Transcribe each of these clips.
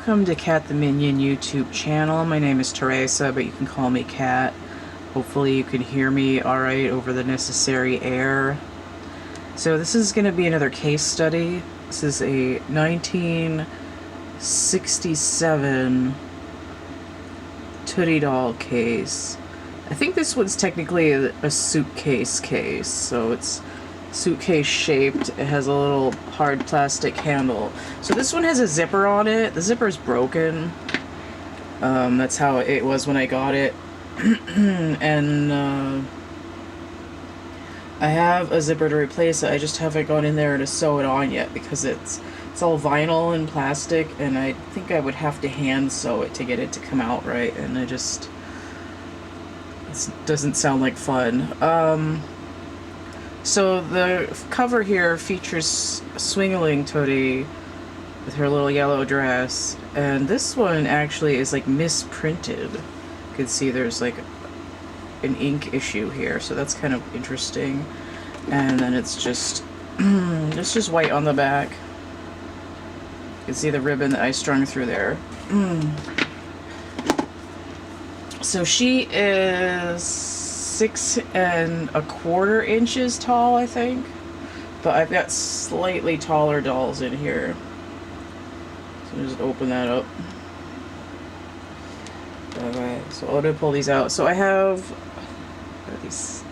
Welcome to Cat the Minion YouTube channel. My name is Theresa, but you can call me Cat. Hopefully you can hear me alright over the necessary air. So this is going to be another case study. This is a 1967 Tutti doll case. I think this one's technically a suitcase case, so it's suitcase shaped. It has a little hard plastic handle. So this one has a zipper on it. The zipper's broken. That's how it was when I got it. And I have a zipper to replace it. I just haven't gone in there to sew it on yet because it's all vinyl and plastic, and I think I would have to hand sew it to get it to come out right, and it doesn't sound like fun. So the cover here features Swing-A-Ling Tutti with her little yellow dress, and this one actually is like misprinted. You can see there's like an ink issue here, so that's kind of interesting. And then it's just white on the back. You can see the ribbon that I strung through there. So she is 6 1/4 inches tall, I think, but I've got slightly taller dolls in here, so just open that up. Okay, so I'm gonna pull these out. So I have these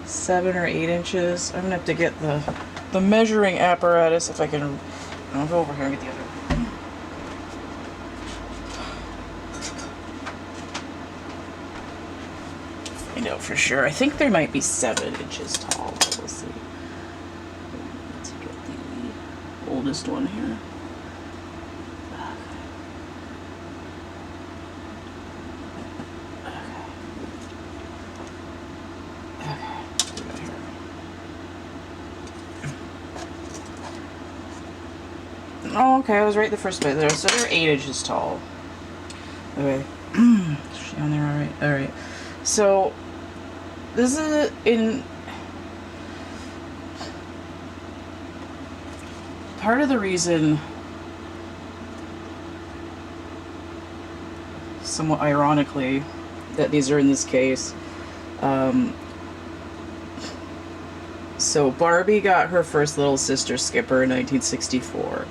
7 or 8 inches. I'm gonna have to get the measuring apparatus if I can. I'll go over here and get the other one. Out for sure. I think there might be 7 inches tall, but we'll see. Let's get the oldest one here. Oh, okay, I was right the first bit there. So they're 8 inches tall. Okay. Is she on there alright? Alright. So this is part of the reason, somewhat ironically, that these are in this case. So Barbie got her first little sister Skipper in 1964,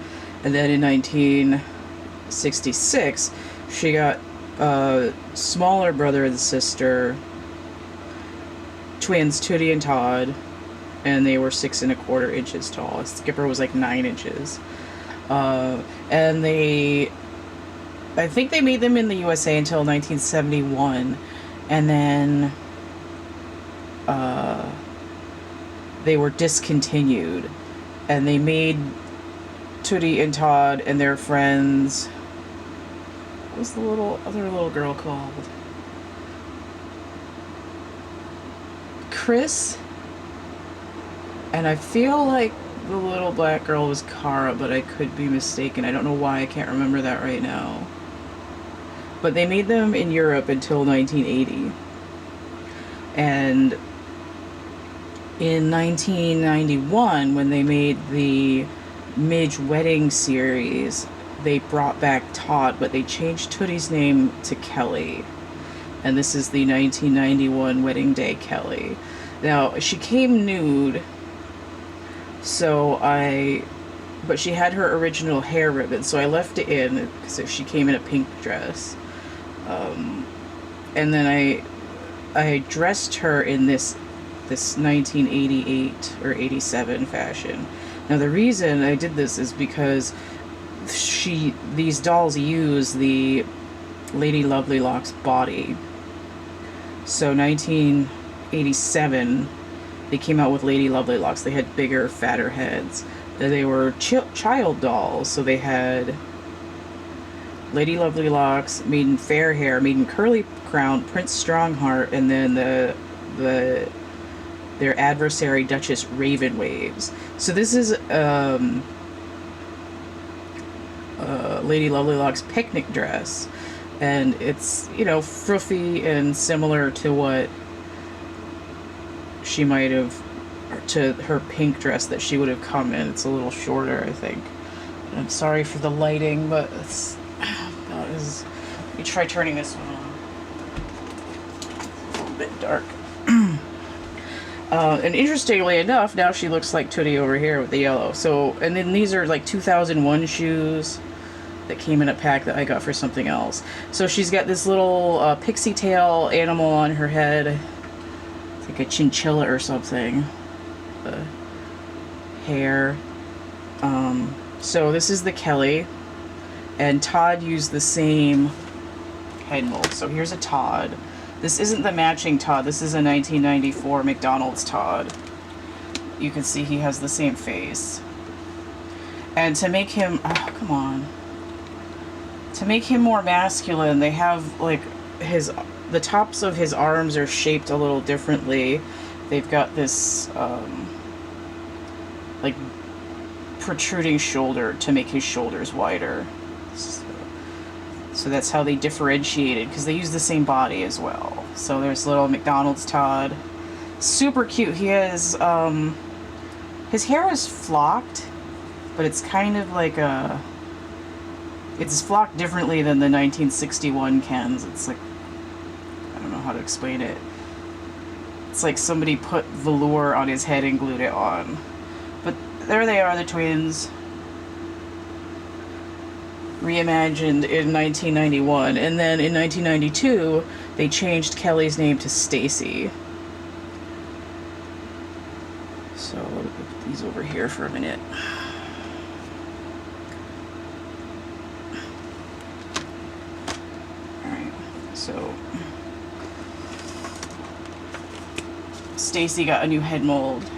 and then in 1966 she got a smaller brother and sister, twins Tutti and Todd, and they were 6 1/4 inches tall. Skipper was like 9 inches. And I think they made them in the USA until 1971, and then they were discontinued, and they made Tutti and Todd and their friends. What was the other little girl called? Chris, and I feel like the little black girl was Cara, but I could be mistaken. I don't know why I can't remember that right now. But they made them in Europe until 1980. And in 1991, when they made the Midge Wedding series, they brought back Todd, but they changed Tutti's name to Kelly. And this is the 1991 Wedding Day Kelly. Now, she came nude, but she had her original hair ribbon, so I left it in because she came in a pink dress. And then I dressed her in this 1988 or 87 fashion. Now, the reason I did this is because these dolls use the Lady Lovelylocks body. So 1987, they came out with Lady Lovelylocks. They had bigger, fatter heads. They were child dolls, so they had Lady Lovelylocks, maiden fair hair, maiden curly crown, Prince Strongheart, and then their adversary, Duchess Raven Waves. So this is Lady Lovelylocks Picnic Dress, and it's, you know, fluffy and similar to what she might have, to her pink dress that she would have come in. It's a little shorter, I think. I'm sorry for the lighting, but it's because let me try turning this one on. It's a little bit dark. And interestingly enough, now she looks like Tutti over here with the yellow. So, and then these are like 2001 shoes that came in a pack that I got for something else. So she's got this little pixie tail animal on her head. It's like a chinchilla or something. Hair. So this is the Kelly. And Todd used the same head mold. So here's a Todd. This isn't the matching Todd. This is a 1994 McDonald's Todd. You can see he has the same face. And to make him, oh, come on. To make him more masculine, they have like the tops of his arms are shaped a little differently. They've got this like protruding shoulder to make his shoulders wider. So that's how they differentiated, because they use the same body as well. So there's little McDonald's Todd. Super cute. He has, his hair is flocked, but it's kind of like it's flocked differently than the 1961 Kens. It's like, I don't know how to explain it. It's like somebody put velour on his head and glued it on. But there they are, the twins. Reimagined in 1991, and then in 1992 they changed Kelly's name to Stacie. So let me put these over here for a minute. Alright, so Stacie got a new head mold,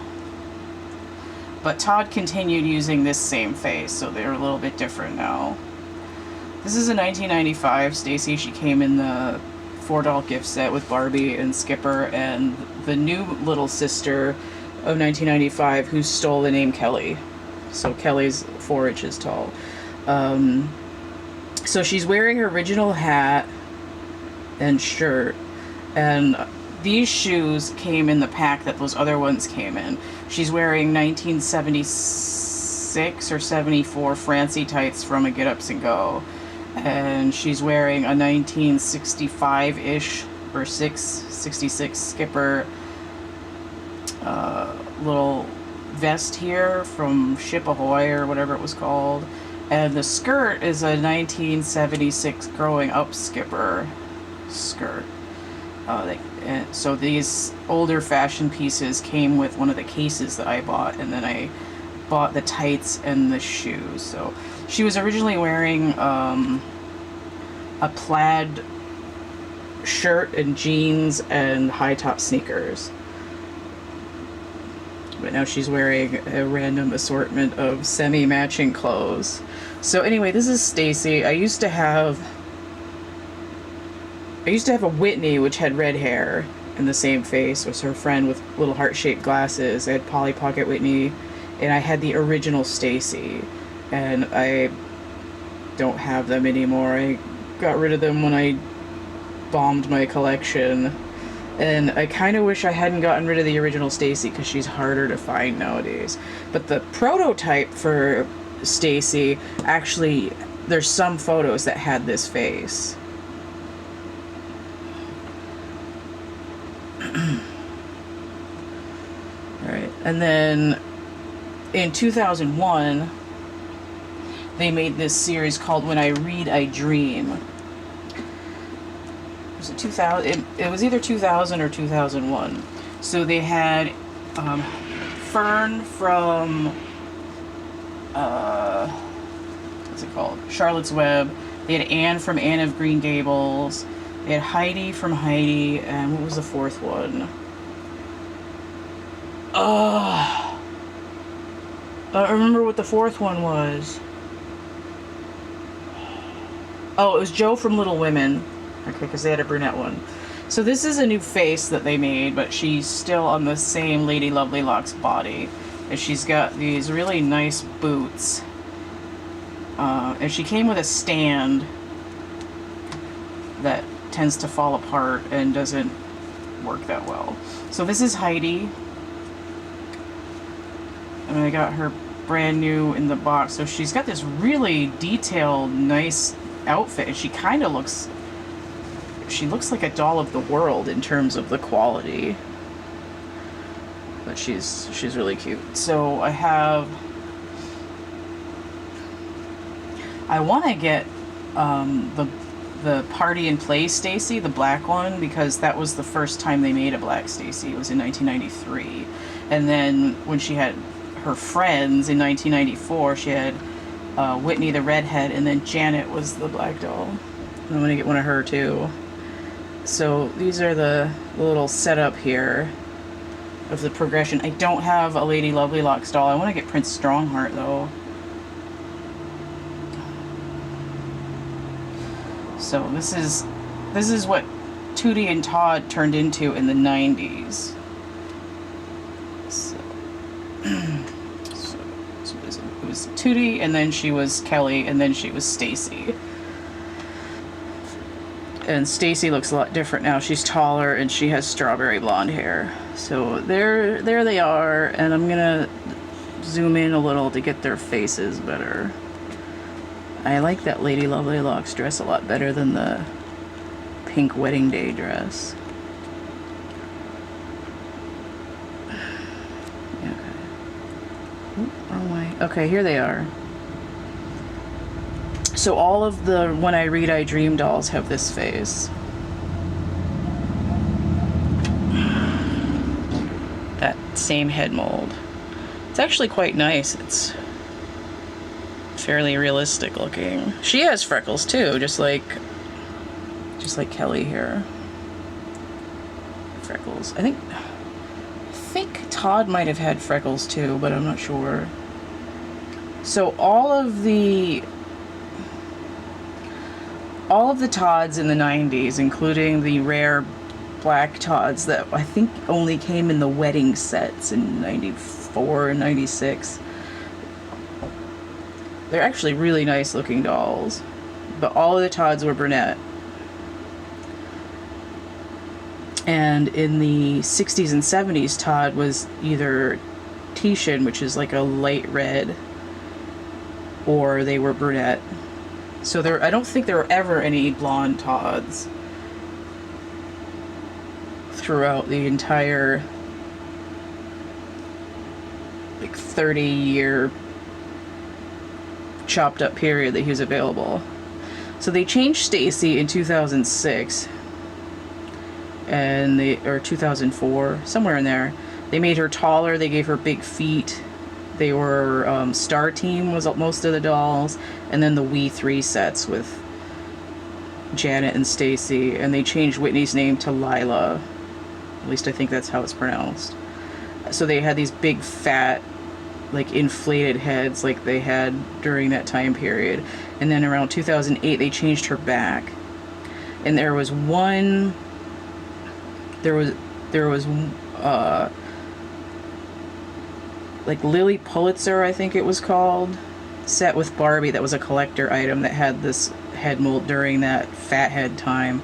but Todd continued using this same face, so they're a little bit different now. This is a 1995 Stacie. She came in the $4 gift set with Barbie and Skipper and the new little sister of 1995 who stole the name Kelly. So Kelly's 4 inches tall. So she's wearing her original hat and shirt, and these shoes came in the pack that those other ones came in. She's wearing 1976 or 74 Francie tights from a Get Ups and Go. And she's wearing a 1965-ish or 66 Skipper little vest here from Ship Ahoy or whatever it was called. And the skirt is a 1976 Growing Up Skipper skirt. So these older fashion pieces came with one of the cases that I bought, and then I bought the tights and the shoes. So she was originally wearing a plaid shirt and jeans and high-top sneakers. But now she's wearing a random assortment of semi-matching clothes. So anyway, this is Stacie. I used to have a Whitney which had red hair and the same face. It was her friend with little heart-shaped glasses. I had Polly Pocket Whitney, and I had the original Stacie, and I don't have them anymore. I got rid of them when I bombed my collection, and I kind of wish I hadn't gotten rid of the original Stacie because she's harder to find nowadays. But the prototype for Stacie, actually, there's some photos that had this face. Alright, and then in 2001 they made this series called When I Read I Dream. Was it 2000? It was either 2000 or 2001. So they had Fern from what's it called? Charlotte's Web. They had Anne from Anne of Green Gables. They had Heidi from Heidi, and what was the fourth one? I don't remember what the fourth one was. Oh, it was Joe from Little Women. Okay, because they had a brunette one. So this is a new face that they made, but she's still on the same Lady Lovelylocks body. And she's got these really nice boots. And she came with a stand that tends to fall apart and doesn't work that well. So this is Heidi. And I got her brand new in the box. So she's got this really detailed, nice outfit, and she kind of looks, she looks like a doll of the world in terms of the quality. But she's really cute. So I want to get the Party and Play Stacie, the black one, because that was the first time they made a black Stacie. It was in 1993. And then when she had her friends in 1994, she had Whitney the redhead, and then Janet was the black doll. I'm going to get one of her too. So these are the little setup here of the progression. I don't have a Lady Lovelylocks doll. I want to get Prince Strongheart though. So this is what Tutti and Todd turned into in the 90s. So, it was Tutti, and then she was Kelly, and then she was Stacie. And Stacie looks a lot different now. She's taller and she has strawberry blonde hair. So there they are, and I'm gonna zoom in a little to get their faces better. I like that Lady Lovelylocks dress a lot better than the pink wedding day dress. Okay. Ooh, wrong way. Okay, here they are. So all of the When I Read I Dream dolls have this face. That same head mold. It's actually quite nice. It's fairly realistic looking. She has freckles too, just like Kelly here. Freckles. I think Todd might have had freckles too, but I'm not sure. So all of the Todds in the 90s, including the rare black Todds that I think only came in the wedding sets in 94 and 96. They're actually really nice looking dolls, but all of the Todds were brunette. And in the 60s and 70s, Todd was either Titian, which is like a light red, or they were brunette. So I don't think there were ever any blonde Todds throughout the entire like 30-year chopped up period that he was available. So they changed Stacie in 2006 or 2004, somewhere in there. They made her taller, they gave her big feet. They were Star Team was most of the dolls, and then the We 3 sets with Janet and Stacie, and they changed Whitney's name to Lila. At least I think that's how it's pronounced. So they had these big fat, like inflated heads like they had during that time period. And then around 2008 they changed her back. And there was like Lily Pulitzer, I think it was called, set with Barbie that was a collector item that had this head mold during that fat head time.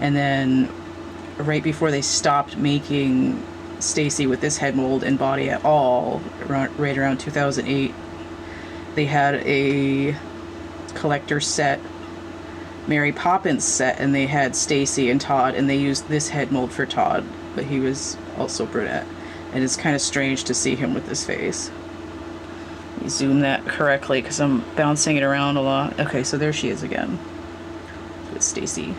And then right before they stopped making Stacie with this head mold and body at all, right around 2008, they had a collector set, Mary Poppins set, and they had Stacie and Todd, and they used this head mold for Todd, but he was also brunette. And it's kind of strange to see him with this face. Let me zoom that correctly because I'm bouncing it around a lot. Okay, so there she is again with Stacie.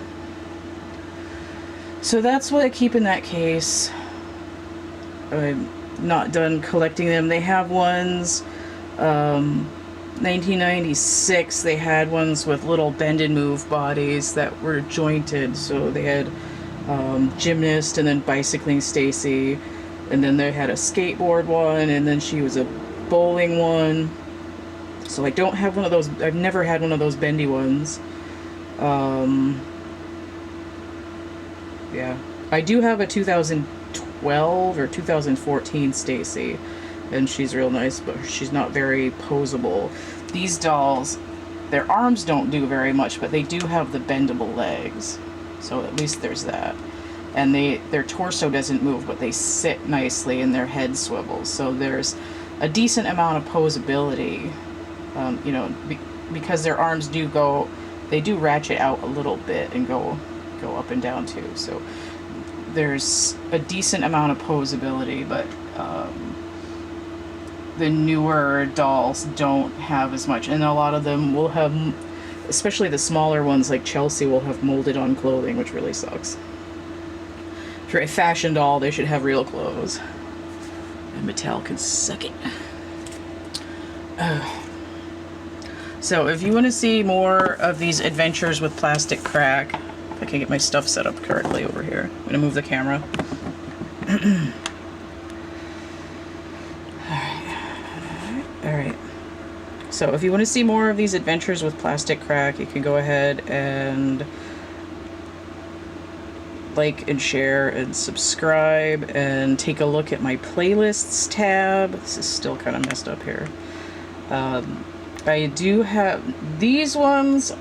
So that's what I keep in that case. I'm not done collecting them. They have ones, 1996, they had ones with little bend and move bodies that were jointed. So they had gymnast and then bicycling Stacie. And then they had a skateboard one, and then she was a bowling one. So I don't have one of those. I've never had one of those bendy ones. Yeah. I do have a 2012 or 2014 Stacie, and she's real nice, but she's not very posable. These dolls, their arms don't do very much, but they do have the bendable legs. So at least there's that. And their torso doesn't move, but they sit nicely and their head swivels. So there's a decent amount of posability, you know, because their arms do go they do ratchet out a little bit and go up and down too. So there's a decent amount of posability, but the newer dolls don't have as much, and a lot of them will have, especially the smaller ones like Chelsea, will have molded on clothing, which really sucks. If you're a fashion doll, they should have real clothes. And Mattel can suck it. So if you want to see more of these adventures with plastic crack, if I can get my stuff set up correctly over here. I'm going to move the camera. Alright. So if you want to see more of these adventures with plastic crack, you can go ahead and like and share and subscribe and take a look at my playlists tab. This is still kind of messed up here. I do have these ones.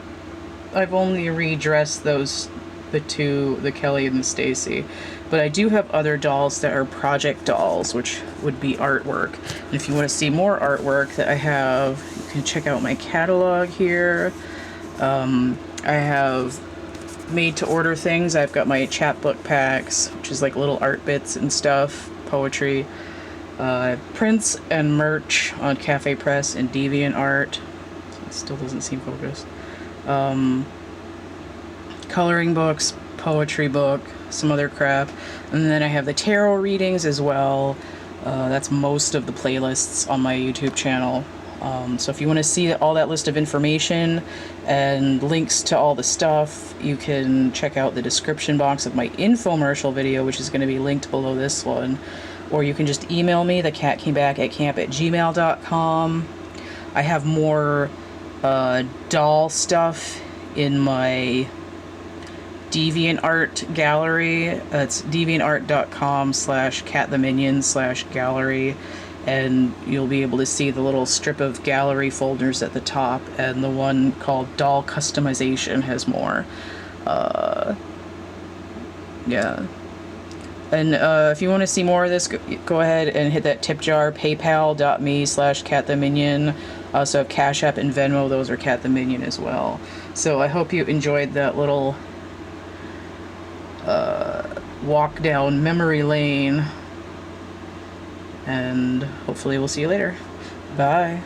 I've only redressed those, the two, the Kelly and the Stacie, but I do have other dolls that are project dolls, which would be artwork. And if you want to see more artwork that I have, you can check out my catalog here. I have made to order things. I've got my chapbook packs, which is like little art bits and stuff, poetry. Prints and merch on Cafe Press and DeviantArt. It still doesn't seem focused. Coloring books, poetry book, some other crap. And then I have the tarot readings as well. That's most of the playlists on my YouTube channel. So if you want to see all that list of information and links to all the stuff, you can check out the description box of my infomercial video, which is going to be linked below this one. Or you can just email me, thecatcameback@camp@gmail.com. I have more doll stuff in my DeviantArt gallery. It's deviantart.com/cattheminion/gallery. And you'll be able to see the little strip of gallery folders at the top, and the one called Doll Customization has more. Yeah. And if you want to see more of this, go ahead and hit that tip jar, paypal.me/cattheminion. I also have Cash App and Venmo, those are Cat the Minion as well. So I hope you enjoyed that little walk down memory lane. And hopefully we'll see you later. Bye.